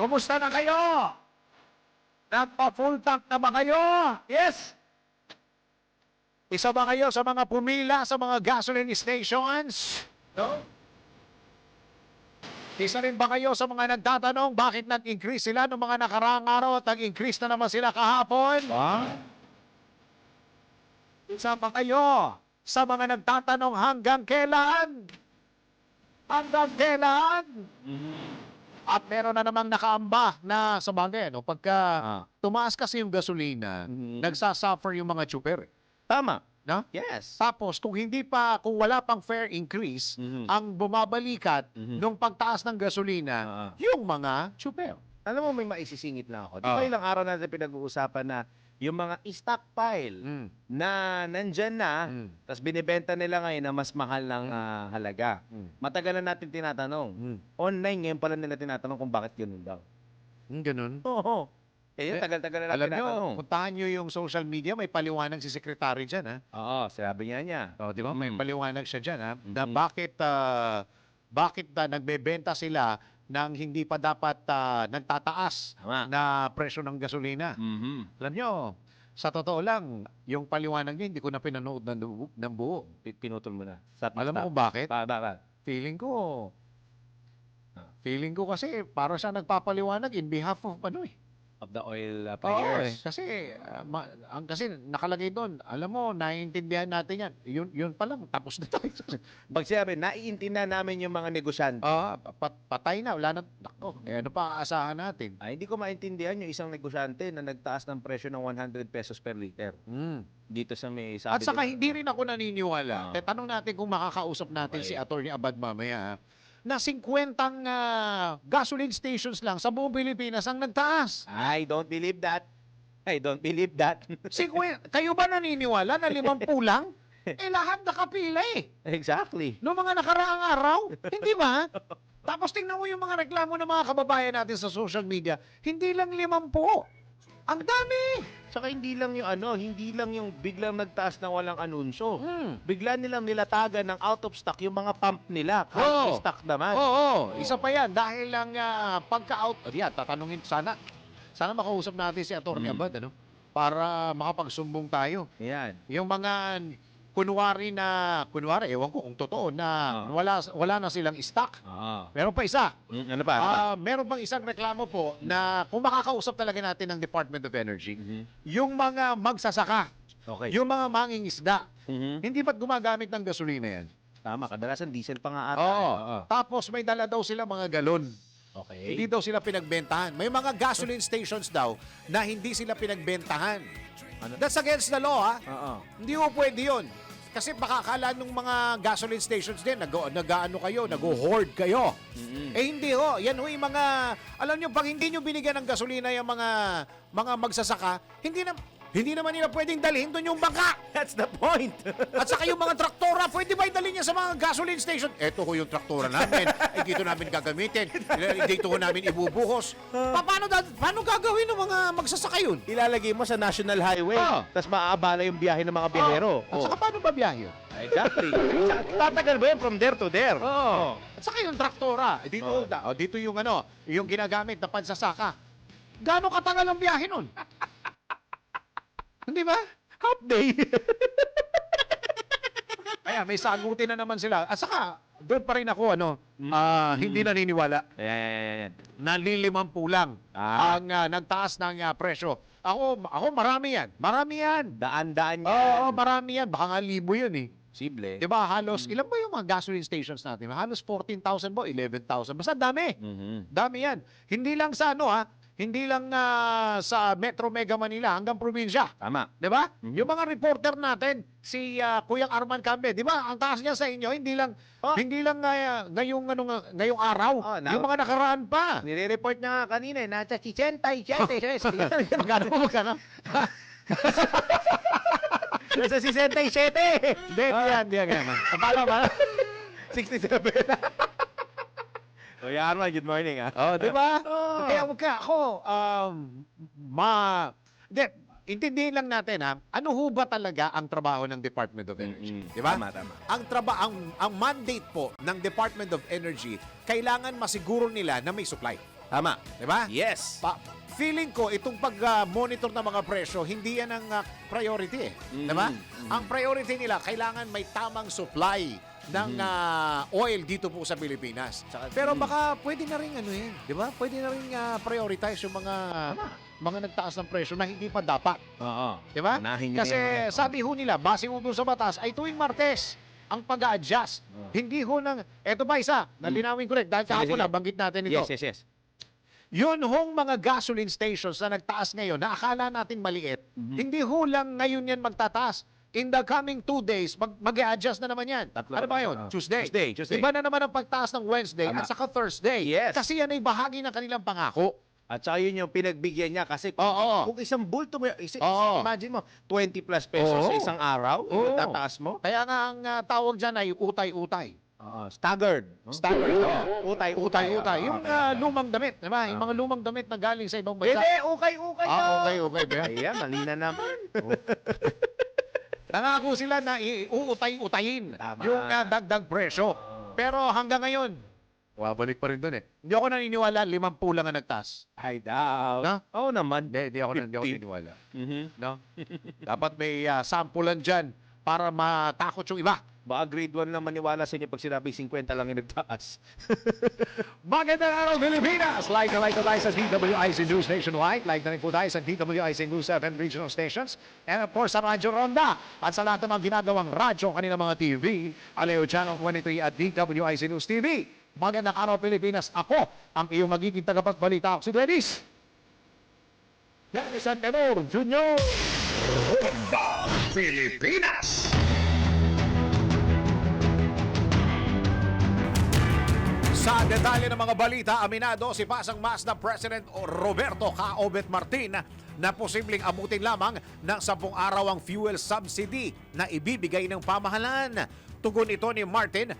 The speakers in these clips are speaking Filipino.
Kumusta na kayo? Nagpa-full tank na ba kayo? Yes! Isa ba kayo sa mga pumila sa mga gasoline stations? No? Isa rin ba kayo sa mga nagtatanong bakit nag-increase sila noong mga nakaraang araw at nag-increase na naman sila kahapon? Isa ba kayo sa mga nagtatanong hanggang kailan? Hanggang kailan? At meron na namang nakaamba na sa bagay, no? Pagka tumaas kasi yung gasolina, nagsasuffer yung mga tsuper. Tama. No? Yes. Tapos, kung wala pang fare increase, ang bumabalikat nung pagtaas ng gasolina, yung mga tsuper. Alam mo, may maisisingit na ako. Di ba ilang araw natin pinag-uusapan na yung mga stockpile na nandyan na, tapos binibenta nila ngayon na mas mahal ng halaga. Matagal na natin tinatanong. Online ngayon pala nila tinatanong kung bakit ganun daw. Ganun. Oo. Eh, tagal-tagal na Alam natin nyo, tinatanong. puntahan nyo yung social media, may paliwanag si secretary dyan, ha? Oo, sabi niya. O, di ba? May paliwanag siya dyan, ha? Na bakit nagbebenta sila nang hindi pa dapat nagtataas Tama. na presyo ng gasolina. Alam nyo, sa totoo lang, yung paliwanag niya, hindi ko na pinanood ng buo. Pinutol mo na. Alam mo kung bakit? Bakit? Feeling ko kasi para siya nagpapaliwanag in behalf of Of the oil Oo, buyers. kasi kasi nakalagay doon, alam mo, naiintindihan natin yan. Yun pa lang, tapos na tayo. Pag sinabi, naiintindihan namin yung mga negosyante. Patay na, wala na. Nako, ano pa aasahan natin? Ay, hindi ko maintindihan yung isang negosyante na nagtaas ng presyo ng 100 pesos per liter. Dito sa may At saka hindi rin ako naniniwala. Tanong natin kung makakausap natin si Atty. Abad mamaya, na 50 gasoline stations lang sa buong Pilipinas ang nagtaas. I don't believe that. I don't believe that. Kayo ba naniniwala na 50 lang? Lahat nakapila eh. Exactly. Noong mga nakaraang araw, hindi ba? Tapos tingnan mo yung mga reklamo ng mga kababayan natin sa social media, hindi lang 50. Ang dami! Saka hindi lang yung biglang nagtaas na walang anunsyo. Bigla nilang nilatagan ng out of stock yung mga pump nila. Country stock naman. Oo, isa pa yan. Dahil lang pagka-out, tatanungin, sana makausap natin si Atty. Abad, para makapagsumbong tayo. Yan. Yung mga kunwari, ewan ko kung totoo, na wala na silang stock. Meron pa isa. Ano pa? Meron pang isang reklamo po na kung makakausap talaga natin ng Department of Energy, yung mga magsasaka, Okay. yung mga mangingisda, hindi ba't gumagamit ng gasolina yan? Tama, kadalasan diesel pa nga ata. Oo. Tapos may dala daw sila mga galon. Okay. Hindi daw sila pinagbentahan. May mga gasoline stations daw na hindi sila pinagbentahan. That's against the law, ha? Hindi mo pwede yun. Kasi baka akala nung mga gasoline stations din, nag-hoard kayo. Hindi ho. Yan ho yung mga, alam nyo, pag hindi nyo binigyan ng gasolina yung mga magsasaka, hindi naman nila pwedeng dalhin doon yung bangka. That's the point. At saka yung mga traktora, pwede ba idalhin niya sa mga gasoline station? Eto ho yung traktora namin. Dito namin gagamitin. Dito ho namin ibubuhos. Paano gagawin ng mga magsasaka yun? Ilalagay mo sa national highway, tapos maaabala yung biyahe ng mga biyahero. At saka paano ba biyahe yun? Exactly. Tatagal ba yan from there to there? At saka yung traktora. Dito yung yung ginagamit na pansasaka. Gaano katagal ang biyahe nun? Hindi ba? Half day. Kaya may sagutin na naman sila. At saka, doon pa rin ako, hindi naniniwala. Ayan. Na 50 lang ang nagtaas ng presyo. Ako, marami yan. Marami yan. Daan-daan yan. Oo, marami yan. Baka nga 1,000 yun eh. Posible. Diba, halos, ilan ba yung mga gasoline stations natin? Halos 14,000 ba? 11,000. Basta dami. Dami yan. Hindi lang sa hindi lang sa Metro Mega Manila hanggang probinsya. Tama. 'Di ba? Yung mga reporter natin, si Kuyang Arman Cambe, 'di ba? Ang taas niya sa inyo, hindi lang ngayong araw, yung mga nakaraan pa. Nire-report niya nga kanina, nasa 67. Magkano? Nasa 67. Hindi yan. Paano ba? 67. Kuya Arman, good morning. Di ba? Kaya intindihin lang natin ano ho ba talaga ang trabaho ng Department of Energy? Di ba? Tama. Ang mandate po ng Department of Energy, kailangan masiguro nila na may supply. Tama. Di ba? Yes. Feeling ko, itong pag-monitor ng mga presyo, hindi yan ang priority eh. Di ba? Ang priority nila, kailangan may tamang supply ng oil dito po sa Pilipinas. Pero baka pwede na rin di ba? Pwede na rin prioritize yung mga nagtaas ng presyo na hindi pa dapat. Oo. Di ba? Unahin nyo Kasi na yan. sabi ho nila, base ho doon sa batas, ay tuwing Martes ang pag-a-adjust. Hindi ho eto ba isa, nalinawin ko rin, dahil kahapon na, banggit natin ito. Yes. Yun hong mga gasoline stations na nagtaas ngayon, na akala natin maliit, hindi ho lang ngayon yan magtataas. In the coming 2 days, mag-a-adjust na naman yan. Tatlo. Ano ba yun? Tuesday. Iba na naman ang pagtaas ng Wednesday Tama. at saka Thursday. Yes. Kasi yan ay bahagi ng kanilang pangako. At saka yun yung pinagbigyan niya kasi Oo. kung isang bulto mo, Oo. imagine mo, 20 plus pesos Oo. sa isang araw, Oo. tataas mo. Kaya nga ang tawag dyan ay utay-utay. Staggered. Staggered. Utay. Utay-utay. Yung lumang damit, di ba? Yung mga lumang damit na galing sa ibang bansa. Hindi, ukay-ukay na. Okay. Ayan, mali na naman. Nangako sila na uutay-utayin Tama. yung dagdag presyo. Pero hanggang ngayon, wabalik pa rin doon eh. Hindi ako naniniwala, 50 lang ang nagtaas. I doubt. No? Oo naman. Hindi ako 50. naniniwala. Mhm. No? Dapat may sampulan dyan para matakot yung iba. Baka grade 1 lang maniwala sa inyo pag sinabi 50 lang yung nagtaas. Magandang araw, Pilipinas! Like na tayo sa DWIC News Nationwide. Like na rin po tayo sa DWIC News 7 regional stations. And of course, sa Radyo Ronda. At sa lahat ng mga ginagawang radyo, kanina mga TV, Aleo Channel 23 at DWIC News TV. Magandang araw, Pilipinas. Ako, ang iyong magiging tagapagbalita. Ako si Dennis. Dennis Santenor Jr. Ronda Pilipinas. Sa detalye ng mga balita, aminado si Pasang Mazda President Roberto Caobet Martin na posibleng abutin lamang ng 10 araw ang fuel subsidy na ibibigay ng pamahalaan. Tugon ito ni Martin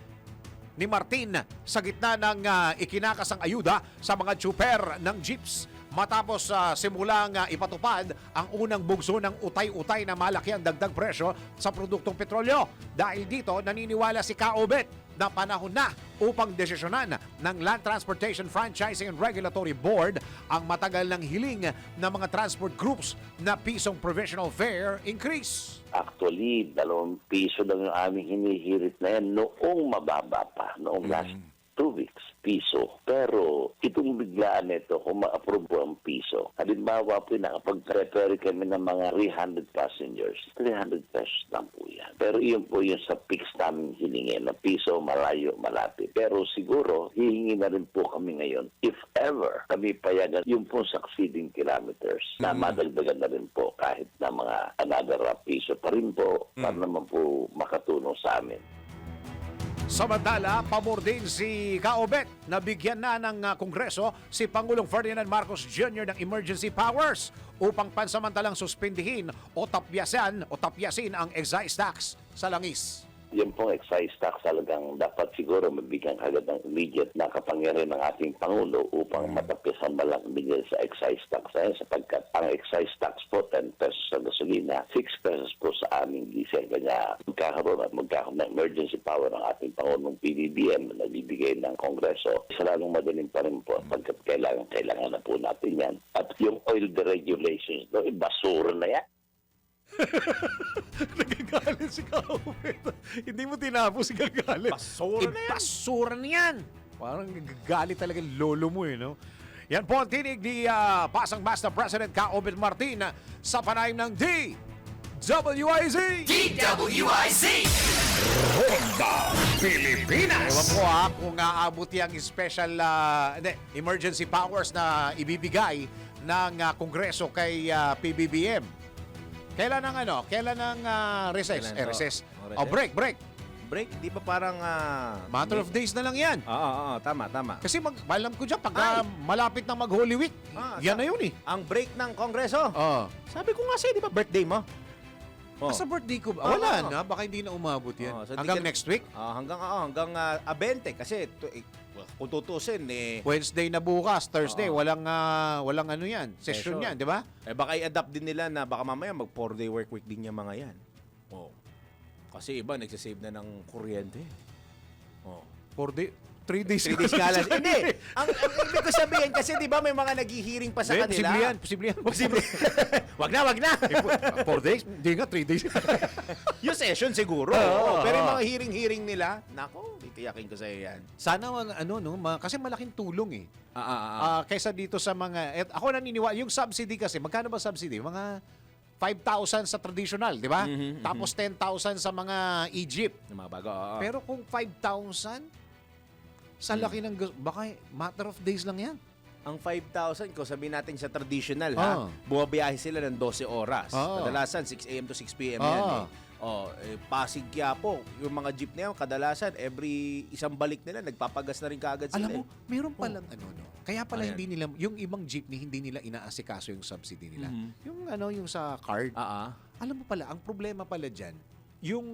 sa gitna ng ikinakasang ayuda sa mga tsuper ng jeeps matapos simulang ipatupad ang unang bugso ng utay-utay na malaki ang dagdag presyo sa produktong petrolyo. Dahil dito, naniniwala si Caobet na panahon na upang desisyonan ng Land Transportation Franchising and Regulatory Board ang matagal ng hiling ng mga transport groups na pisong provisional fare increase. Actually, 2 piso lang yung aming hinihirit na yan noong mababa pa, noong last 2 weeks, piso. Pero itong biglaan nito, kung ma-approve po ang piso, halimbawa po nakapag-prepare kami ng mga 300 passengers, 300 pesos lang po yan. Pero iyon po yung sa fix namin hilingin na piso, malayo, malapit. Pero siguro, hihingi na rin po kami ngayon, if ever kami payagan yung po succeeding kilometers na madagdagan na rin po kahit na mga another piso pa rin po para naman po makatulong sa amin. Samantala, pabor din si Caobet na bigyan na ng Kongreso si Pangulong Ferdinand Marcos Jr. ng emergency powers upang pansamantalang suspindihin o tapyasin ang excise tax sa langis. Yung pong excise tax talagang dapat siguro mabigyan agad ng immediate na kapangyarihan ng ating Pangulo upang matapisan malang bigyan sa excise tax na yan sapagkat ang excise tax po 10 pesos sa gasolina, 6 pesos po sa aming diesel. Kanya magkakaroon ng emergency power ng ating Pangulong PBBM na bibigay ng Kongreso. Isa lalong madaling pa rin po sapagkat kailangan na po natin yan. At yung oil deregulations, basura na yan. Nagagalit si Caobet. Hindi mo tinapos si gagalit. Basura na yan. Parang gagalit talaga yung lolo mo no? Yan po ang tinig ni Pasang Mazda President Caobet Martin sa panayam ng DWIZ. Ronda Pilipinas. Ewan ko kung aabot yung special emergency powers na ibibigay ng Kongreso kay PBBM. Kailan ang recess? Recess. Break. Break, di ba parang... Matter of days na lang yan. Oo, tama. Kasi alam ko dyan, pag malapit na mag-Holy Week, yan na yun eh. Ang break ng Kongreso. Sabi ko nga sa'yo, di ba birthday mo? Sa birthday ko, wala na. Baka hindi na umabot yan. So hanggang next week? Hanggang 20. Kasi kung tutusin, Wednesday na bukas, Thursday, walang ano yan. Session yan, di ba? Baka i-adapt din nila na baka mamaya mag 4-day work week din yung mga yan. Kasi iba, nagsasave na ng kuryente. 4 day. 3 days. 3 days nga lang. Hindi. Ang ibig ko sabihin, kasi di ba may mga naghihiring pa sa kanila? Posible yan. Posible. wag na. 4 days? Hindi nga, 3 days. Yung session siguro. Oo, Pero yung oo. mga hearing nila, nako, titiyakin ko sa'yo yan. Sana, kasi malaking tulong eh. Kaysa dito sa mga, ako naniniwala, yung subsidy kasi, magkano ba subsidy? Mga 5,000 sa traditional, di ba? Tapos 10,000 sa mga Egypt. Yung mga bago. Oo. Pero kung 5,000, sa laki ng, baka matter of days lang yan. Ang 5,000, kung sabihin natin sa traditional, Oo. bumabiyahe sila ng 12 oras. Oo. Kadalasan, 6 a.m. to 6 p.m. Oo. yan eh. Pasig Quiapo, yung mga jeep na yun, kadalasan, every isang balik nila, nagpapagas na rin kaagad sila. Alam mo, meron palang kaya pala Ayan. hindi nila, yung ibang jeepney, hindi nila inaasikaso yung subsidy nila. Yung sa card. Alam mo pala, ang problema pala dyan, yung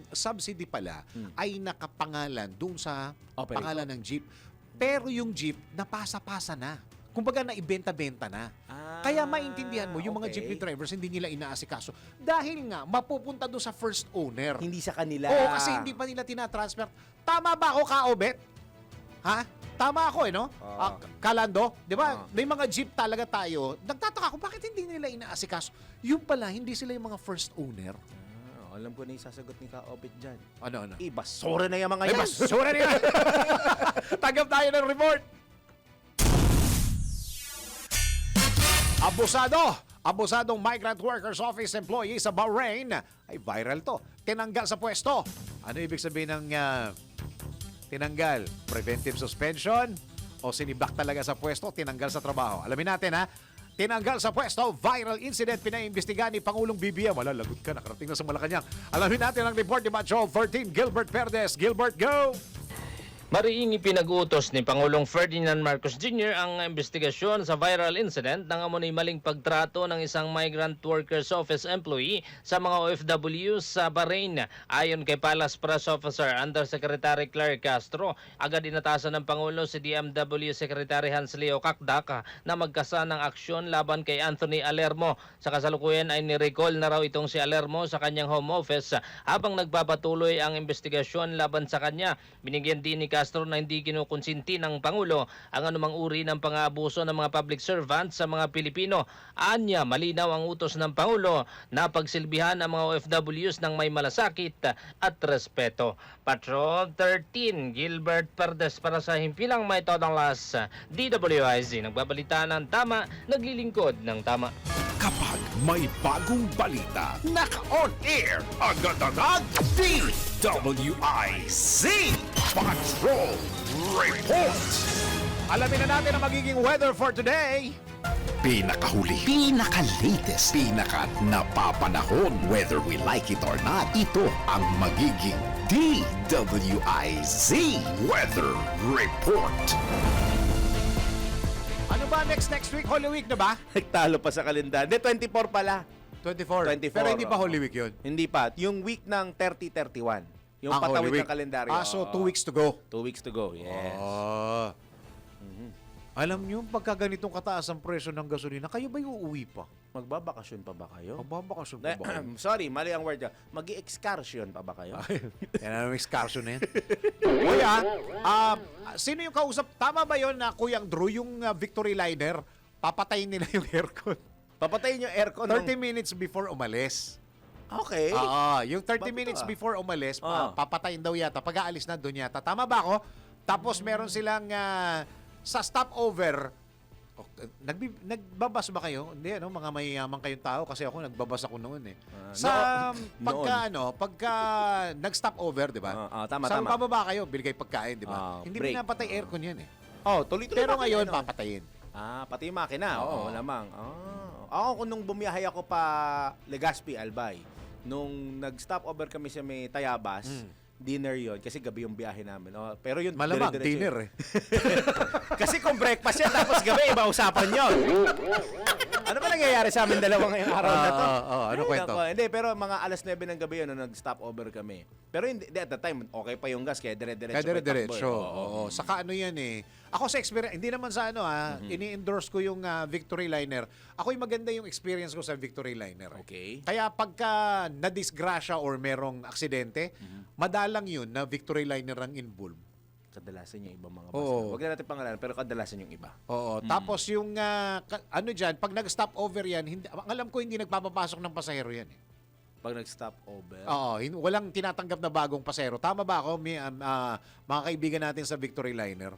subsidy pala ay nakapangalan doon sa Operator. pangalan ng jeep. Pero yung jeep, napasa-pasa na. Kumbaga naibenta-benta na. Kaya maintindihan mo, yung mga okay. jeepney drivers, hindi nila inaasikaso. Dahil nga, mapupunta doon sa first owner. Hindi sa kanila. Oo, kasi hindi pa nila tinatransfer. Tama ba ako, Kaobet? Ha? Tama ako no? Kalando, di ba? May mga jeep talaga tayo. Nagtataka ako, bakit hindi nila inaasikaso? Yung pala, hindi sila yung mga first owner. Alam ko na yung sasagot ni Ka-Opit dyan. Ano? Basura na yung mga Ay, yan. basura nila! Tanggap tayo ng report! Abusadong migrant workers office employee sa Bahrain. Ay, viral to. Tinanggal sa pwesto. Ano ibig sabihin ng tinanggal? Preventive suspension? O sinibak talaga sa pwesto? Tinanggal sa trabaho? Alamin natin ha. Tinanggal sa pwesto, viral incident pinaimbestigahan ni Pangulong BBM. Wala, lagot ka, nakarating na sa Malacanang. Alamin natin ang report ni Macho 13, Gilbert Perdes. Gilbert, go! Mariing ipinag-utos ni Pangulong Ferdinand Marcos Jr. ang investigasyon sa viral incident ng amunay maling pagtrato ng isang migrant workers office employee sa mga OFW sa Bahrain. Ayon kay Palace Press Officer Undersecretary Claire Castro, agad inatasan ng Pangulo si DMW Secretary Hans Leo Kakdak na magkasa ng aksyon laban kay Anthony Alermo. Sa kasalukuyan ay ni-recall na raw itong si Alermo sa kanyang home office habang nagpapatuloy ang investigasyon laban sa kanya. Binigyan din ni Castro na hindi kinukonsinti ng Pangulo ang anumang uri ng pang-aabuso ng mga public servants sa mga Pilipino. Anya, malinaw ang utos ng Pangulo na pagsilbihan ang mga OFWs ng may malasakit at respeto. Patrol 13, Gilbert Perdes para sa Himpilang May Todang Las, DWIZ. Nagbabalita ng tama, naglilingkod ng tama. Kapag may bagong balita, naka-on air, agad-agad, DWIZ Patrol Report. Alamin na natin ang magiging weather for today. Pinakahuli, pinaka-latest, pinaka-napapanahon, whether we like it or not, ito ang magiging DWIZ Weather Report. Ano ba next week? Holy Week na ba? Nagtalo pa sa kalendar. Hindi, 24 pala. 24. 24. Pero hindi pa Holy Week yun. Hindi pa. Yung week ng 30-31. Yung Ang Holy patawid Week. ng kalendaryo. So Oo. 2 weeks to go. 2 weeks to go, yes. Alam niyo, pagka ganitong kataas ang presyo ng gasolina, kayo ba uuwi pa? Magbabakasyon pa ba kayo? Magbabakasyon pa ba kayo? Sorry, mali ang word. Mag-excursion pa ba kayo? Yan ang excursion na yan. Kuya, sino yung kausap? Tama ba yon na Kuyang Drew, yung Victory Liner, papatayin nila yung aircon? Papatayin yung aircon 30 minutes before umalis. Okay. Yung 30 Bago minutes to, before umalis, Ah. papatayin daw yata. Pag-aalis na doon yata. Tama ba ako? Tapos meron silang sa stopover, nagbabas ba kayo? Hindi, mga mayayaman kayong tao kasi ako nagbabas ako noon eh. Pagka nag-stopover, di ba? Tama, sa tama. pababa kayo, bili kayo pagkain, di ba? Hindi break. pinapatay aircon yan eh. Tuloy-tuloy Pero makina, ngayon, no? papatayin. Pati yung makina. Oo, lamang. Ako, nung bumiyahe ako pa Legazpi, Albay, nung nag-stopover kami sa may Tayabas, dinner yon kasi gabi yung biyahe namin. Pero yun, Malamang, dire-diretso dinner yun. eh. Kasi kung breakfast yan, tapos gabi, iba usapan yun. Ano ba nangyayari sa amin dalawa ngayong araw na to? Ano kwento? Hindi, pero mga alas 9 ng gabi yun, nung nag-stopover kami. Pero hindi, at that time, okay pa yung gas, kaya dire-diretso. Kaya dire-diretso. pa yung takbo, Oo. Saka ano yan eh. Ako sa experience, hindi naman sa ini-endorse ko yung Victory Liner. Ako'y maganda yung experience ko sa Victory Liner. Okay. Kaya pagka nadisgrasya or merong aksidente, madalang yun na Victory Liner ang involved. Kadalasan yung ibang mga bus. Oo. Huwag na natin pangalanan, pero kadalasan yung iba. Oo. Tapos yung, ano dyan, pag nag-stop over yan, hindi, ang alam ko hindi nagpapapasok ng pasahero yan. Eh. Pag nag-stop over. Oo, walang tinatanggap na bagong pasahero. Tama ba ako, mga kaibigan natin sa Victory Liner?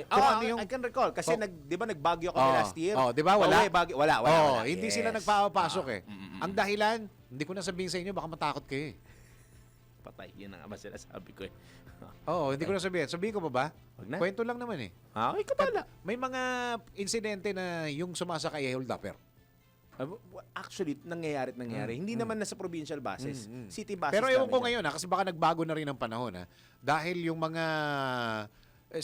Kung ano yung- I can recall. Kasi, di ba nag-Baguio kami Oo. last year? Oo, di ba? Wala. Wala. Oo, hindi Yes. sila nagpapapasok eh. Ang dahilan, hindi ko na sabihin sa inyo, baka matakot kayo eh. Patay. Yun ang mas sinasabi ko eh. Oo, hindi ko na sabihin. Sabihin ko pa ba? Wag na. Kwento lang naman eh. Okay, kabala. May mga insidente na yung sumasakay ay hold upper. Actually, nangyayari. Hindi naman nasa provincial buses. City buses. Pero ewan namin ko yan. ngayon kasi baka nagbago na rin ang panahon dahil yung mga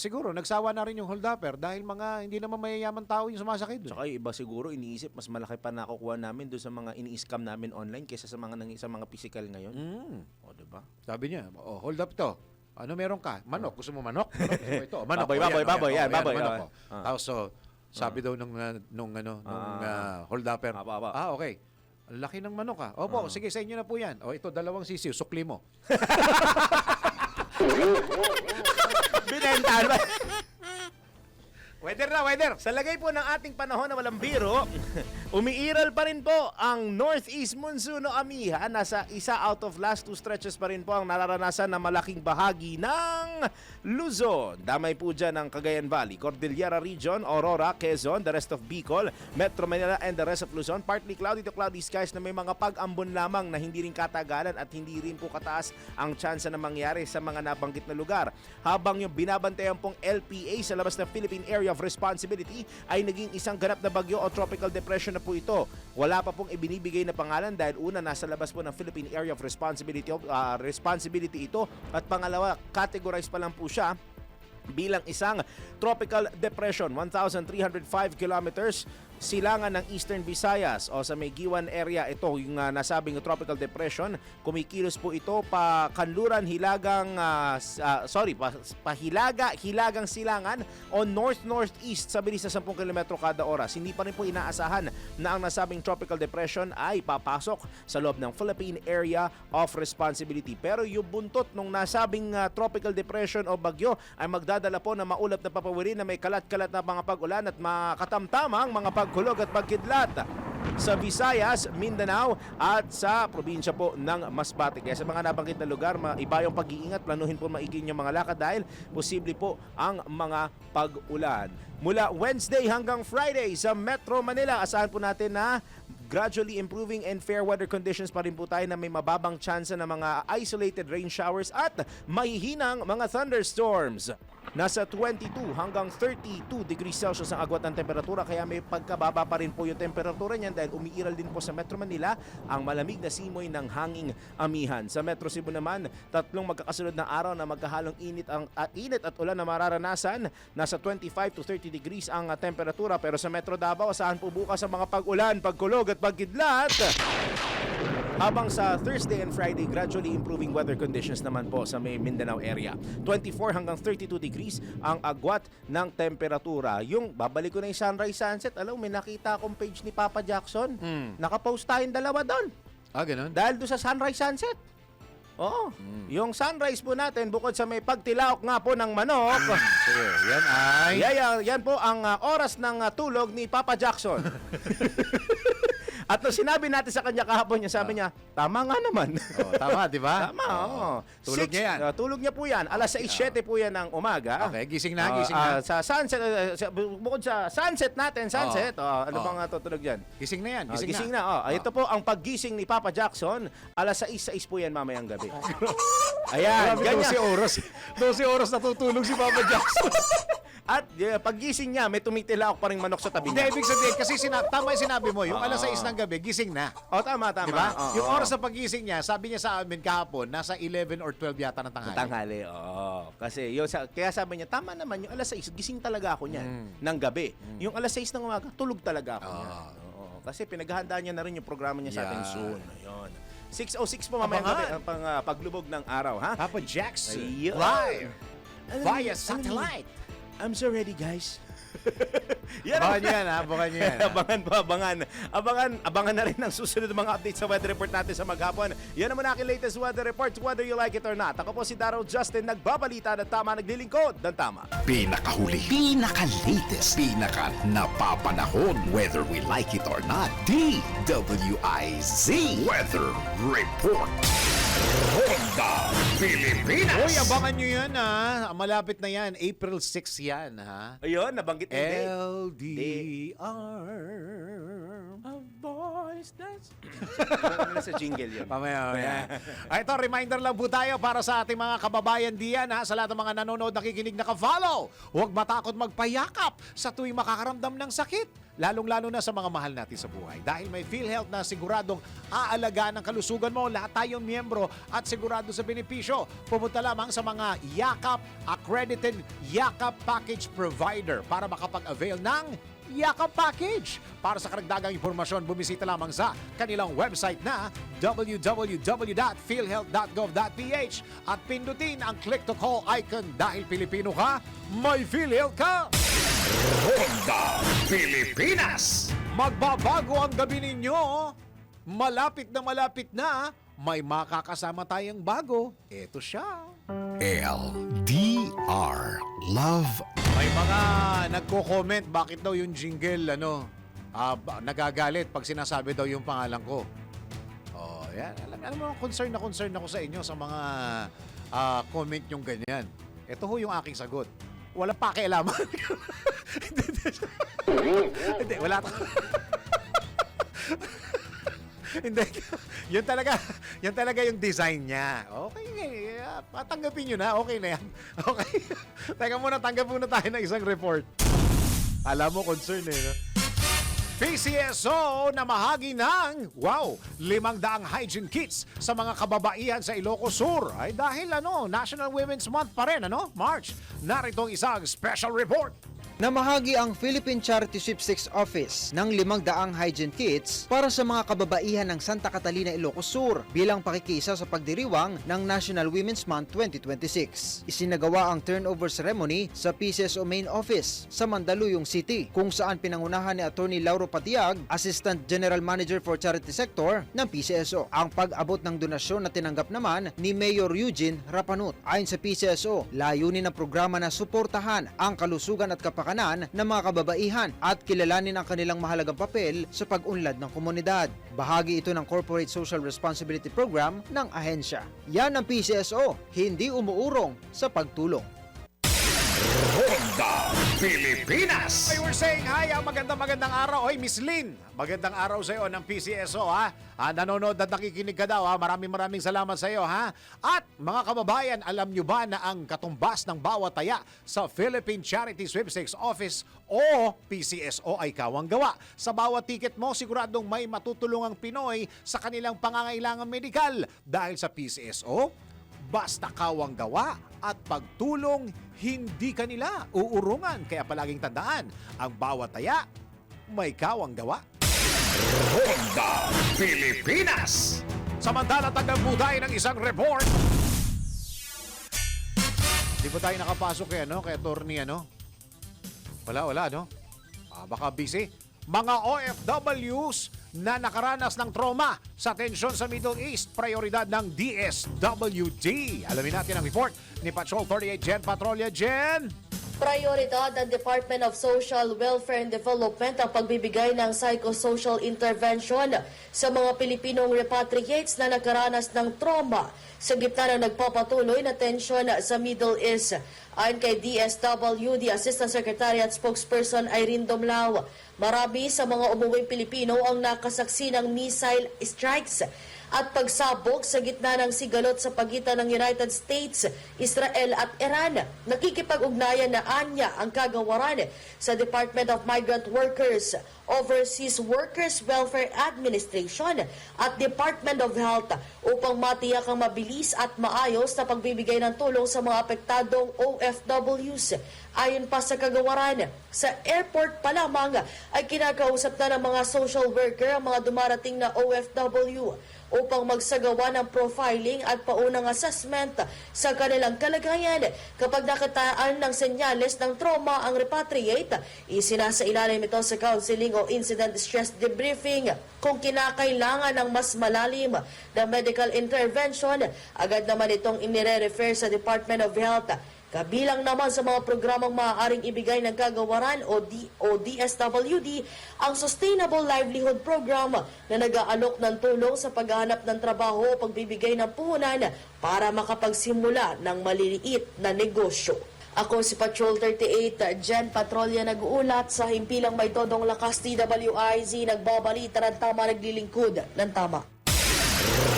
siguro nagsawa na rin yung hold upper dahil mga hindi naman mayayaman tao yung sumasakay doon. Tsaka yung iba siguro iniisip mas malaki pa nakukuha namin doon sa mga ini-scam namin online kaysa sa mga sa mga physical ngayon. O, di ba? Sabi niya, hold up to. Ano meron ka? Manok. Gusto mo manok? Gusto mo ito? Manok. Baboy, yan, baboy. Manok. Tapos sabi daw nung hold upper, Apa. okay. Ang laki ng manok Opo, sige sa inyo na po yan. Ito, 2 sisiw, sukli mo. Binentahan ba? Weather. Sa lagay po ng ating panahon na walang biro, umiiral pa rin po ang northeast monsoon o amihan. Nasa isa out of last 2 stretches pa rin po ang nararanasan na malaking bahagi ng Luzon. Damay po dyan ang Cagayan Valley, Cordillera Region, Aurora, Quezon, the rest of Bicol, Metro Manila and the rest of Luzon. Partly cloudy to cloudy skies na may mga pag-ambon lamang na hindi rin katagalan at hindi rin po kataas ang tsansa na mangyari sa mga nabanggit na lugar. Habang yung binabantayan pong LPA sa labas ng Philippine Area of Responsibility ay naging isang ganap na bagyo o tropical depression na po ito. Wala pa pong ibinibigay na pangalan dahil una nasa labas po ng Philippine Area of Responsibility ito at pangalawa categorized pa lang po siya bilang isang tropical depression. 1,305 kilometers silangan ng Eastern Visayas o sa may Giwan area. Ito yung nasabing tropical depression. Kumikilos po ito pa kanluran hilagang hilagang silangan o north-northeast sa bilis na 10 km kada oras. Hindi pa rin po inaasahan na ang nasabing tropical depression ay papasok sa loob ng Philippine Area of Responsibility. Pero yung buntot ng nasabing tropical depression o bagyo ay magdadala po ng maulap na papawirin na may kalat-kalat na mga pag-ulan at makatamtamang mga pagkulog at pagkidlat sa Visayas, Mindanao at sa probinsya po ng Masbate. Kaya sa mga nabanggit na lugar, iba yung pag-iingat, planuhin po maiging yung mga lakad dahil posible po ang mga pag-ulan. Mula Wednesday hanggang Friday sa Metro Manila, asahan po natin na gradually improving and fair weather conditions pa rin po tayo na may mababang tsansa ng mga isolated rain showers at mahihinang mga thunderstorms. Nasa 22 hanggang 32 degrees Celsius ang agwat ng temperatura kaya may pagkababa pa rin po yung temperatura niyan dahil umiiral din po sa Metro Manila ang malamig na simoy ng hanging amihan. Sa Metro Cebu naman, 3 magkakasunod na araw na magkahalong init at ulan na mararanasan. Nasa 25 to 30 degrees ang temperatura pero sa Metro Davao asahan po bukas ang mga pag-ulan, pagkulog at pagkidlat. Habang sa Thursday and Friday, gradually improving weather conditions naman po sa may Mindanao area. 24 hanggang 32 degrees ang agwat ng temperatura. Yung babalik ko na yung sunrise sunset, alam mo, may nakita akong page ni Papa Jackson. Nakapost tayong 2 doon. Ganun? Dahil doon sa sunrise sunset. Oo. Yung sunrise po natin, bukod sa may pagtilaok nga po ng manok, Sige, yan ay... yan po ang oras ng tulog ni Papa Jackson. At nung sinabi natin sa kanya kahapon, sabi niya, tama nga naman. Tama, di ba? Tama, oo. Tulog niya yan. Tulog niya po yan. Alas 6:07 po yan ng umaga. Okay, gising na. Sa sunset, bukod sa sunset natin, ano bang tutulog yan? Gising na yan, Gising na. Ito po ang paggising ni Papa Jackson. Alas 6:06 po yan mamayang gabi. Ayan, ganyan. 12 oras natutulog si Papa Jackson. At paggising niya, may tumitilaok pa rin manok sa tabi Hindi, niya. ibig sabihin, kasi tama yung sinabi mo, yung alas 6 ng gabi, gising na. Tama. Di ba? Yung oras sa pagising niya, sabi niya sa amin kahapon, nasa 11 or 12 yata ng tanghali. Tanghali, oo. Kasi kaya sabi niya, tama naman, yung alas 6, gising talaga ako niyan ng gabi. Yung alas 6 ng umaga, tulog talaga ako niyan. Oo. Kasi pinaghahandaan niya na rin yung programa niya sa atin soon. Ayun. 6:06 po mamayang gabi ang paglubog ng araw, ha? Papa Jackson, Ayun. live, Alam via niyo, satellite. I'm so ready, guys. Yan Abangan nyo yan, ha? Abangan nyo yan. ha? Abangan po, abangan. Abangan na rin ang susunod mga updates sa weather report natin sa maghapon. Yan naman aking latest weather report, whether you like it or not. Ako po si Darrell Justin, nagbabalita ng tama, naglilingkod ng tama. Pinakahuli, pinaka-latest, pinaka-napapanahon, whether we like it or not. DWIZ Weather Report. Ronda Pilipinas. Uy, abangan nyo yan, ha? Malapit na yan. April 6 yan, ha? Ayun, nabanggit yung date. LDR. A voice that's... sa jingle yun. Mamaya. Ito, reminder lang po tayo para sa ating mga kababayan diyan, ha? Sa lahat ng mga nanonood, nakikinig, naka-follow. Huwag matakot magpayakap sa tuwing makakaramdam ng sakit. Lalong-lalo na sa mga mahal natin sa buhay. Dahil may PhilHealth na siguradong aalagaan ng kalusugan mo, lahat tayong miyembro at sigurado sa benepisyo. Pumunta lamang sa mga Yakap Accredited Yakap Package Provider para makapag-avail ng Yakap Package. Para sa karagdagang impormasyon, bumisita lamang sa kanilang website na www.philhealth.gov.ph at pindutin ang click-to-call icon dahil Pilipino ka, may PhilHealth ka! Ronda Pilipinas. Magbabago ang gabi ninyo. Malapit na, may makakasama tayong bago. Ito siya. LDR Love. May mga nagko-comment bakit daw yung jingle nagagalit pag sinasabi daw yung pangalan ko. Oh, yan. Alam mo, concern na ako sa inyo sa mga comment yung ganyan. Ito ho yung aking sagot. Wala pakialaman. Hindi, wala. Hindi. Yan talaga yung design niya. Okay, patanggapin nyo na. Okay na yan. Okay. Teka muna, tanggap muna tayo ng isang report. Alam mo, concern no? PCSO na mahagi ng, 500 hygiene kits sa mga kababaihan sa Ilocos Sur. Ay dahil National Women's Month pa rin, March. Narito ang isang special report. Namahagi ang Philippine Charity Sweepstakes Office ng 500 hygiene kits para sa mga kababaihan ng Santa Catalina, Ilocos Sur bilang pakikisa sa pagdiriwang ng National Women's Month 2026. Isinagawa ang turnover ceremony sa PCSO Main Office sa Mandaluyong City kung saan pinangunahan ni Attorney Lauro Patiag, Assistant General Manager for Charity Sector ng PCSO. Ang pag-abot ng donasyon na tinanggap naman ni Mayor Eugene Rapanut. Ayon sa PCSO, layunin ng programa na suportahan ang kalusugan at kapakanan ng mga kababaihan at kilalanin ang kanilang mahalagang papel sa pag-unlad ng komunidad. Bahagi ito ng Corporate Social Responsibility Program ng ahensya. Yan ang PCSO, hindi umuurong sa pagtulong. Ronda Pilipinas. We were saying hi, magandang araw. Oy, Miss Lynn, magandang araw sa iyo ng PCSO, ha? Nanonood at nakikinig ka daw, ha? Maraming salamat sa iyo, ha? At mga kababayan, alam nyo ba na ang katumbas ng bawat taya sa Philippine Charity Sweepstakes Office o PCSO ay kawang gawa? Sa bawat ticket mo, siguradong may matutulungang Pinoy sa kanilang pangangailangan medikal. Dahil sa PCSO, basta kawang gawa at pagtulong, hindi kanila uurungan. Kaya palaging tandaan, ang bawat taya, may kawang gawa. Ronda Pilipinas. Samantala, tanggap po tayo ng isang report. Di ba tayo nakapasok kay attorney, Wala, baka busy. Mga OFWs na nakaranas ng trauma sa tensyon sa Middle East, prioridad ng DSWD. Alamin natin ang report ni Patrol 38 Jen Patrolya. Jen! Prioridad ng Department of Social Welfare and Development ang pagbibigay ng psychosocial intervention sa mga Pilipinong repatriates na nakaranas ng trauma sa gitna ng nagpapatuloy na tensyon sa Middle East. Ayon kay DSWD Assistant Secretary at Spokesperson Irene Domlao, marami sa mga umuwing Pilipino ang nakasaksi ng missile strikes at pagsabog sa gitna ng sigalot sa pagitan ng United States, Israel at Iran. Nakikipag-ugnayan na anya ang kagawaran sa Department of Migrant Workers, Overseas Workers Welfare Administration at Department of Health upang matiyak ang mabilis at maayos na pagbibigay ng tulong sa mga apektadong OFWs. Ayon pa sa kagawaran, sa airport pa lamang ay kinakausap na ng mga social worker ang mga dumarating na OFW upang magsagawa ng profiling at paunang assessment sa kanilang kalagayan. Kapag nakataan ng senyales ng trauma ang repatriate, isinasailalim ito sa counseling o incident stress debriefing. Kung kinakailangan ng mas malalim na medical intervention, agad naman itong inire-refer sa Department of Health. Kabilang naman sa mga programang maaaring ibigay ng kagawaran o DSWD ang Sustainable Livelihood Program na nag-aalok ng tulong sa paghahanap ng trabaho o pagbibigay ng puhunan para makapagsimula ng maliliit na negosyo. Ako si Patrol 38, Jen Patrolya nag-uulat sa himpilang may todong lakas DWIZ, nagbabalita ng tama, naglilingkod ng tama.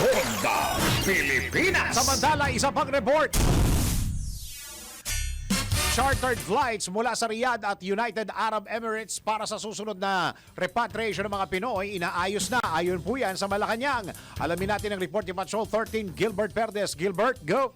Ronda Pilipinas. Samantala, isa pang report. Chartered flights mula sa Riyadh at United Arab Emirates para sa susunod na repatriation ng mga Pinoy inaayos na. Ayon po yan sa Malacanang. Alamin natin ang report ni Patrol 13, Gilbert Perdes. Gilbert, go!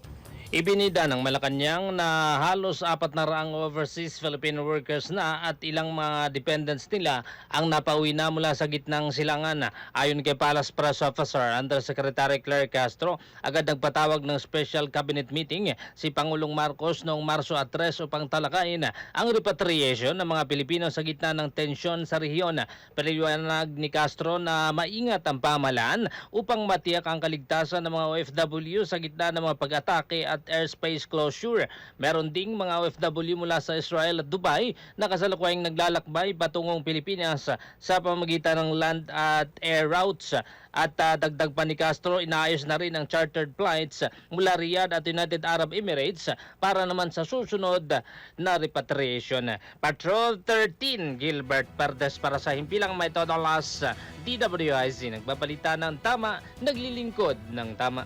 Ibinida ng Malacanang na halos 400 overseas Filipino workers na at ilang mga dependents nila ang napauwi na mula sa gitnang silangan. Ayon kay Palace Press Officer Undersecretary Claire Castro, agad nagpatawag ng special cabinet meeting si Pangulong Marcos noong Marso 3 upang talakayin ang repatriation ng mga Pilipino sa gitna ng tensyon sa rehiyon. Paliwanag ni Castro na maingat ang pamahalaan upang matiyak ang kaligtasan ng mga OFW sa gitna ng mga pag-atake at airspace closure. Meron ding mga OFW mula sa Israel at Dubai na kasalukuyang naglalakbay patungong Pilipinas sa pamamagitan ng land at air routes. At dagdag pa ni Castro, inaayos na rin ang chartered flights mula Riyadh at United Arab Emirates para naman sa susunod na repatriation. Patrol 13, Gilbert Perdes para sa himpilang may todolas DWIZ. Nagbabalita ng tama, naglilingkod ng tama.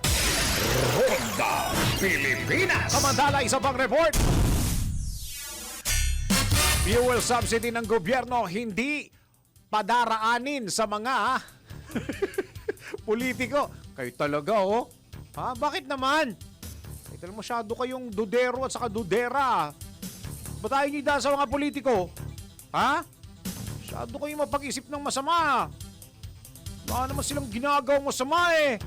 Ronda Pilipinas. Samantala, isa pang report. Fuel subsidy ng gobyerno hindi padaraanin sa mga politiko. Kayo talaga, oh. Ha? Bakit naman? Ito masyado kayong dudero at saka dudera. Ba't tayo nyo dahil sa mga politiko? Ha? Masyado kayong mapag-isip ng masama. Baka naman silang ginagawang masama eh.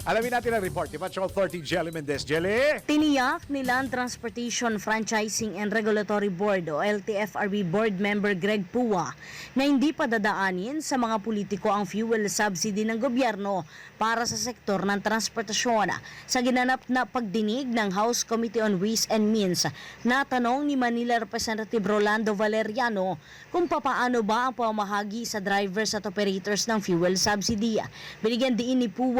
Alamin natin ang report ni Patrol 30 Jelly Mendez. Jelly! Tiniyak ni Land Transportation Franchising and Regulatory Board o LTFRB Board Member Greg Pua na hindi pa dadaanin sa mga politiko ang fuel subsidy ng gobyerno para sa sektor ng transportasyon. Sa ginanap na pagdinig ng House Committee on Ways and Means, natanong ni Manila Representative Rolando Valeriano kung papaano ba ang pamahagi sa drivers at operators ng fuel subsidy. Binigyan diin ni Pua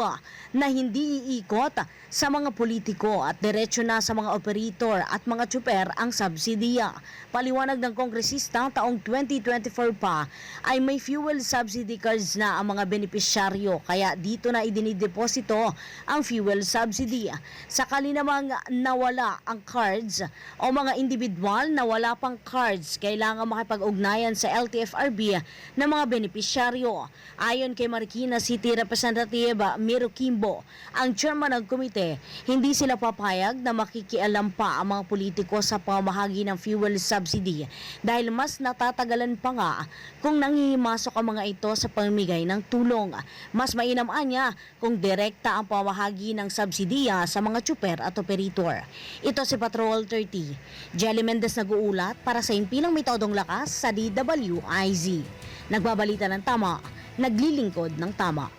na hindi iikot sa mga politiko at diretso na sa mga operator at mga tsuper ang subsidiya. Paliwanag ng kongresista, taong 2024 pa ay may fuel subsidy cards na ang mga benepisyaryo, kaya dito na idinideposito ang fuel subsidy. Sakali namang nawala ang cards o mga individual na wala pang cards, kailangan makipag-ugnayan sa LTFRB ng mga benepisyaryo. Ayon kay Marikina City Representative Miro Kimbo, ang chairman ng komite, hindi sila papayag na makikialam pa ang mga politiko sa pamahagi ng fuel subsidy dahil mas natatagalan pa nga kung nangihimasok ang mga ito sa pamimigay ng tulong. Mas mainam niya kung direkta ang pamahagi ng subsidiya sa mga tsuper at operator. Ito si Patrol 30. Jelly Mendez nag-uulat para sa himpilang may todong lakas sa DWIZ. Nagbabalita ng tama, naglilingkod ng tama.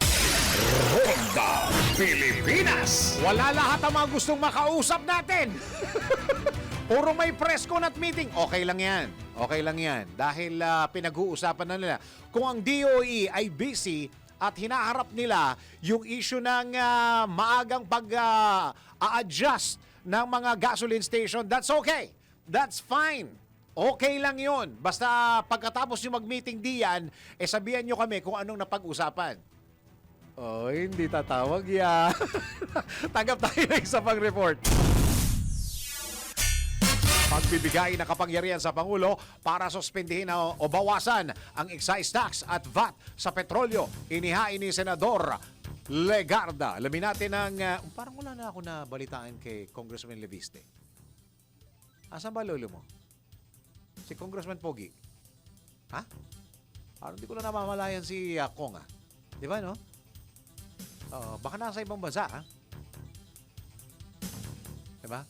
Ronda Pilipinas. Wala lahat ang mga gustong makausap natin. Puro may press con at meeting. Okay lang yan. Okay lang yan. Dahil pinag-uusapan na nila. Kung ang DOE ay busy at hinaharap nila yung issue ng maagang pag-a-adjust ng mga gasoline station, that's okay. That's fine. Okay lang yun. Basta pagkatapos yung mag-meeting diyan, sabihan nyo kami kung anong napag-usapan. Oh, hindi tatawag yan. Tanggap tayo ng isa pang report. Pagbibigay ng kapangyarihan sa Pangulo para suspendihin o bawasan ang excise tax at VAT sa petrolyo. Inihain ni Senador Legarda. Alamin natin ang... parang wala na ako na balitaan kay Congressman Leviste. Asan ba lolo mo? Si Congressman Pogi. Ha? Parang di ko na namamalayan si Kong, ah. Di ba, no? Baka nasa ibang bansa, ha? Diba?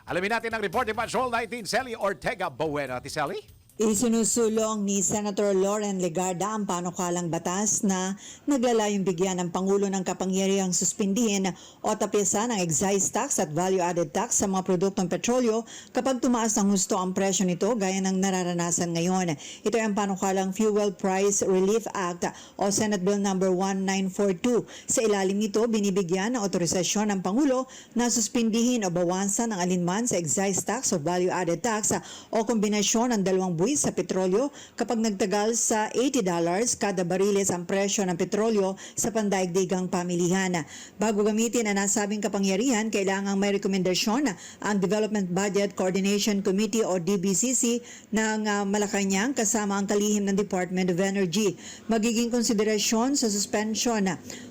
Alamin natin ang report ni Patrol 19, Sally Ortega Bueno. Ati Sally? Isinusulong ni Senator Loren Legarda ang panukalang batas na naglalayong bigyan ng Pangulo ng kapangyarihang suspindihin o tapisan ang excise tax at value-added tax sa mga produktong petrolyo kapag tumaas ng husto ang presyo nito gaya ng nararanasan ngayon. Ito ay ang panukalang Fuel Price Relief Act o Senate Bill No. 1942. Sa ilalim nito, binibigyan ng otorisasyon ng Pangulo na suspindihin o bawasan ang alinman sa excise tax o value-added tax o kombinasyon ng dalawang buwis sa petrolyo kapag nagtagal sa $80 kada bariles ang presyo ng petrolyo sa pandaigdigang pamilihan. Bago gamitin ang nasabing kapangyarihan, kailangang may rekomendasyon ang Development Budget Coordination Committee o DBCC ng Malacanang kasama ang kalihim ng Department of Energy. Magiging konsiderasyon sa suspension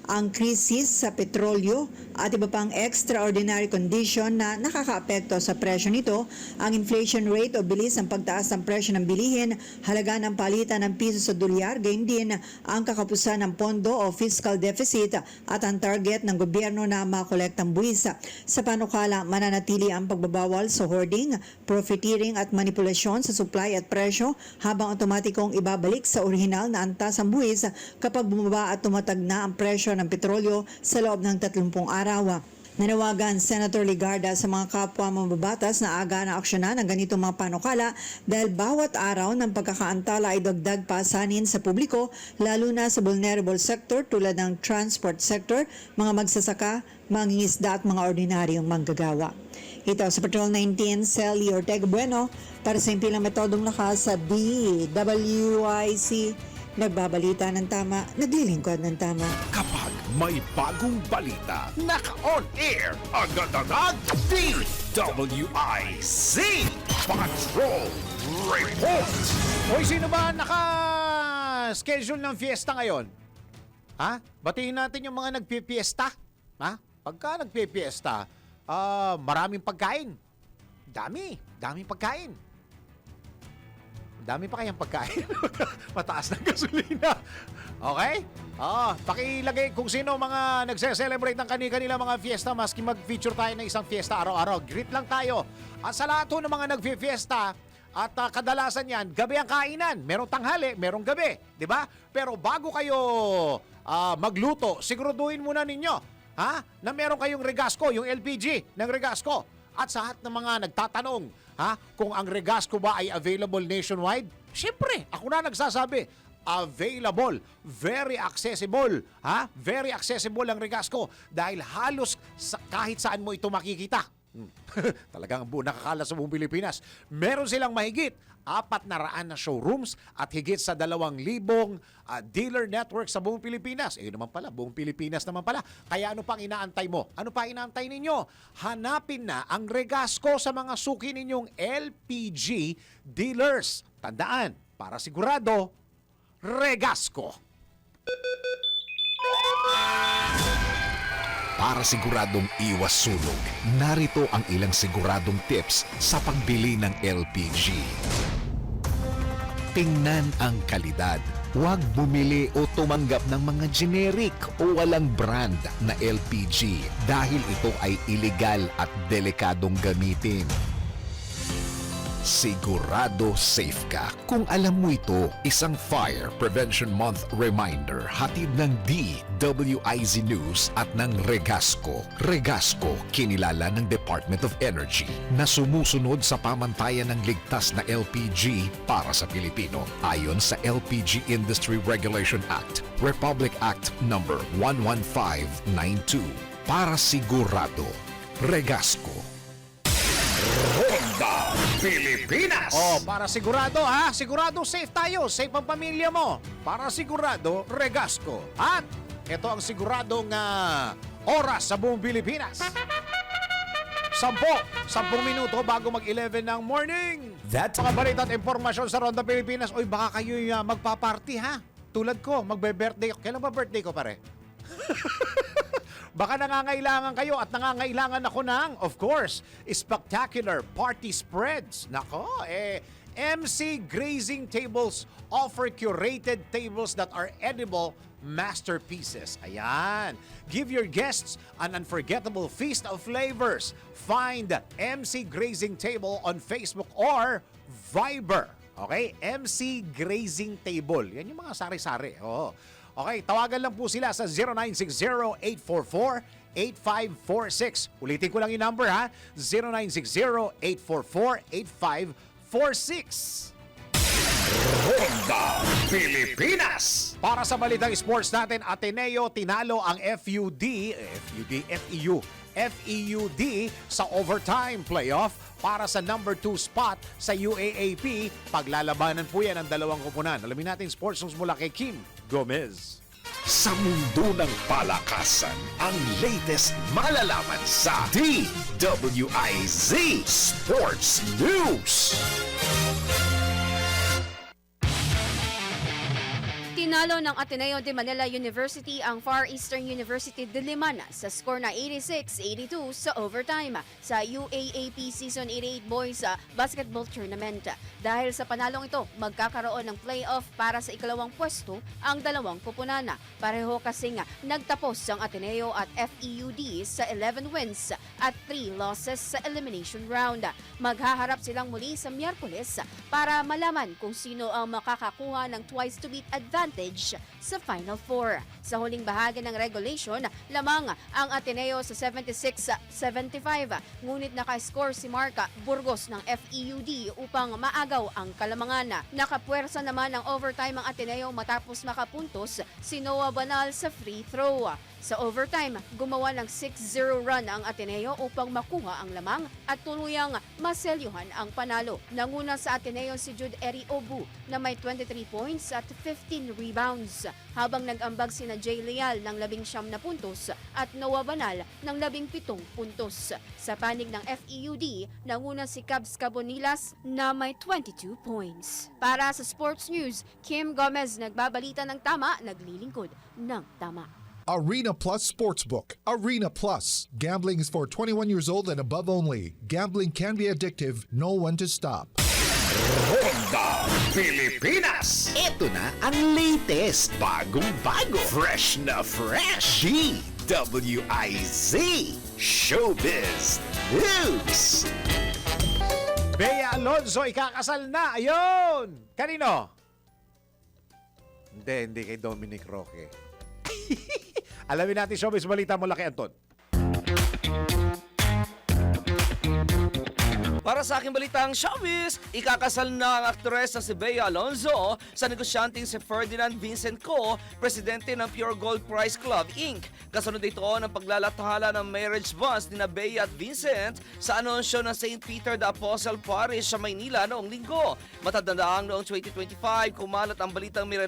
ang krisis sa petrolyo at iba pang extraordinary condition na nakakaapekto sa presyo nito, ang inflation rate o bilis ng pagtaas ng presyo ng bilihin, halaga ng palitan ng piso sa dolyar, gayon din ang kakapusan ng pondo o fiscal deficit at ang target ng gobyerno na makolektang buwis. Sa panukala, mananatili ang pagbabawal sa hoarding, profiteering at manipulasyon sa supply at presyo habang otomatikong ibabalik sa orihinal na antas ang buwis kapag bumaba at tumatag na ang presyo ng petrolyo sa loob ng 30 araw. Nanawagan Senator Legarda sa mga kapwa mambabatas na aga na aksyonan ang ganitong mga panukala dahil bawat araw ng pagkakaantala ay dagdag pasanin sa publiko lalo na sa vulnerable sector tulad ng transport sector, mga magsasaka, mangingisda at mga ordinaryong manggagawa. Ito sa Patrol 19, Sally Ortega Bueno para sa impilang metodong lakas sa DWIC. Nagbabalita ng tama, naglilingkod ng tama. Kapag may bagong balita, naka-on air, agad-agad, DWIZ Patrol Report. Hoy, sino ba naka-schedule ng fiesta ngayon? Ha? Batiin natin yung mga nagpipiesta. Ha? Pagka nagpipiesta, maraming pagkain. Daming pagkain. Dami pa kayang pagkain. Mataas ng gasolina. Okay? Pakilagay kung sino mga nagse-celebrate ng kani-kanila mga fiesta, maski mag-feature tayo ng isang fiesta araw-araw. Greet lang tayo. At sa lahat ng mga nagfi-fiesta, at kadalasan yan, gabi ang kainan. Merong tanghali, merong gabi. Diba? Pero bago kayo magluto, siguraduhin muna ninyo na meron kayong Regasco, yung LPG ng Regasco. At sa lahat ng mga nagtatanong, kung ang Regasco ba ay available nationwide? Siyempre, ako na nagsasabi, available, very accessible, very accessible ang Regasco dahil halos kahit saan mo ito makikita. Talagang nakakala sa buong Pilipinas. Meron silang mahigit 400 na showrooms at higit sa 2,000 dealer network sa buong Pilipinas. Naman pala, buong Pilipinas naman pala. Kaya ano pang inaantay mo? Ano pa inaantay ninyo? Hanapin na ang Regasco sa mga suki ninyong LPG dealers. Tandaan, para sigurado, Regasco. Para siguradong iwas sunog, narito ang ilang siguradong tips sa pagbili ng LPG. Tingnan ang kalidad. Huwag bumili o tumanggap ng mga generic o walang brand na LPG dahil ito ay illegal at delikadong gamitin. Sigurado safe ka kung alam mo ito. Isang Fire Prevention Month reminder hatid ng DWIZ News at ng Regasco. Regasco, kinilala ng Department of Energy na sumusunod sa pamantayan ng ligtas na LPG para sa Pilipino. Ayon sa LPG Industry Regulation Act, Republic Act No. 11592. Para sigurado, Regasco. Ronda Pilipinas! Para sigurado sigurado safe tayo, safe ang pamilya mo. Para sigurado, Regasco. At ito ang siguradong oras sa buong Pilipinas. 10 minuto bago mag-11 ng morning. Mga balita at impormasyon sa Ronda Pilipinas. Oy, baka kayo magpa-party Tulad ko, magbe-birthday. Kailan ba birthday ko, pare? Baka nangangailangan kayo at nangangailangan ako ng, of course, spectacular party spreads. Nako, MC Grazing Tables offer curated tables that are edible masterpieces. Ayan. Give your guests an unforgettable feast of flavors. Find MC Grazing Table on Facebook or Viber. Okay? MC Grazing Table. Yan yung mga sari-sari. Oo. Okay, tawagan lang po sila sa 0960-844-8546. Ulitin ko lang yung number ha. 0960-844-8546. Ronda Pilipinas. Para sa balitang sports natin, Ateneo tinalo ang FEUD sa overtime playoff para sa number 2 spot sa UAAP. Paglalabanan po yan ang dalawang koponan. Alamin natin sports news mula kay Kim Gomez. Sa mundo ng palakasan, ang latest malalaman sa DWIZ Sports News. Tinalo ng Ateneo de Manila University ang Far Eastern University de Limana sa score na 86-82 sa overtime sa UAAP Season 88 Boys Basketball Tournament. Dahil sa panalong ito, magkakaroon ng playoff para sa ikalawang pwesto ang dalawang koponan. Pareho kasing nagtapos ang Ateneo at FEUD sa 11 wins at 3 losses sa elimination round. Maghaharap silang muli sa Miyerkules para malaman kung sino ang makakakuha ng twice-to-beat advantage sa Final Four. Sa huling bahagi ng regulation, lamang ang Ateneo sa 76-75. Ngunit naka-score si Marca Burgos ng FEUD upang maagaw ang kalamangan. Nakapuwersa naman ang overtime ang Ateneo matapos makapuntos si Noah Banal sa free throw. Sa overtime, gumawa ng 6-0 run ang Ateneo upang makuha ang lamang at tuluyang maselyuhan ang panalo. Nanguna sa Ateneo si Jude Eri Obu na may 23 points at 15 rebounds, habang nag-ambag sina Jay Leal ng 19 na puntos at Noah Banal ng 17 puntos. Sa panig ng FEUD, nanguna si Cabs Cabonilas na may 22 points. Para sa Sports News, Kim Gomez nagbabalita ng tama, naglilingkod ng tama. Arena Plus Sportsbook. Arena Plus. Gambling is for 21 years old and above only. Gambling can be addictive. Know when to stop. Ronda Pilipinas. Ito na ang latest, bagong-bago, fresh na fresh. DWIZ Showbiz News. Bea Alonzo ikakasal na. Ayun! Kanino? Hindi kay Dominic Roque. Alamin natin showbiz balita mula kay Anton. Para sa aking balitang showbiz, ikakasal na ang aktres na si Bea Alonzo sa negosyanteng si Ferdinand Vincent Co., presidente ng Pure Gold Prize Club Inc. Kasunod ito ng paglalathala ng marriage bonds ni Bea at Vincent sa anunsyo ng St. Peter the Apostle Parish sa Maynila noong linggo. Matatandaan noong 2025 kumalat ang balitang may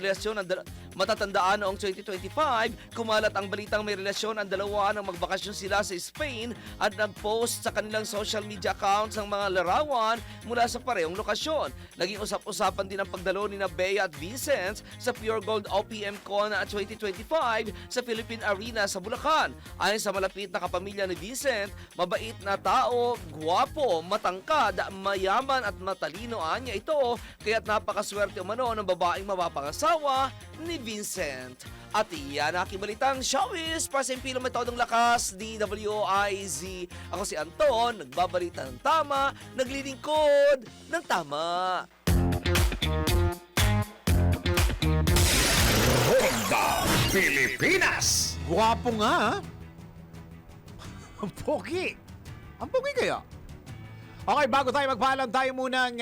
relasyon ang dalawa nang magbakasyon sila sa Spain at nag-post sa kanilang social media accounts ang mga larawan mula sa parehong lokasyon. Naging usap-usapan din ang pagdalo ni Bea at Vincent sa Pure Gold OPM Con 2025 sa Philippine Arena sa Bulacan. Ayon sa malapit na kapamilya ni Vincent, mabait na tao, gwapo, matangkad, mayaman at matalino niya ito, kaya't napakaswerte umano ng babaeng mapapangasawa ni Vincent. At iyan ang aking balitang showbiz para sa impilong metodong lakas, DWIZ. Ako si Anton, nagbabalita ng tama, naglilingkod ng tama. Ronda Pilipinas. Gwapo nga, ha? Ang pogi. Ang pogi kaya? Okay, bago tayo magpaalam, tayo muna ng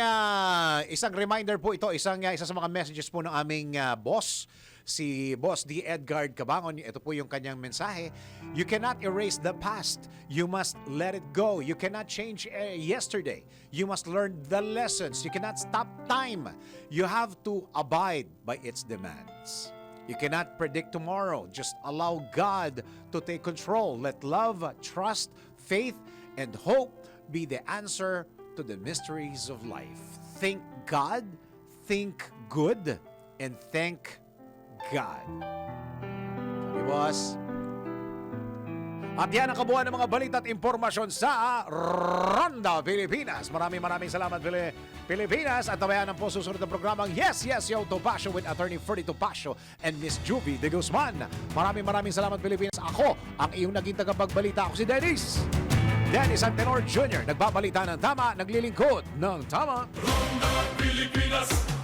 isang reminder po ito, isa sa mga messages po ng aming boss, si Boss D. Edgard Cabangon. Ito po yung kanyang mensahe. You cannot erase the past. You must let it go. You cannot change yesterday. You must learn the lessons. You cannot stop time. You have to abide by its demands. You cannot predict tomorrow. Just allow God to take control. Let love, trust, faith, and hope be the answer to the mysteries of life. Think God, think good, and thank God. Sorry, boss. At yan ang kabuuan ng mga balita at impormasyon sa Ronda Pilipinas. Maraming salamat Pilipinas at tabayan ang po susunod na programang Yes, Yes, Yo Topacio with Attorney Ferdy Topacio and Miss Juvie de Guzman. Maraming salamat Pilipinas. Ako ang iyong naging tagapagbalita. Ako si Dennis Antenor Jr. Nagbabalita ng tama, naglilingkod ng tama. Ronda Pilipinas.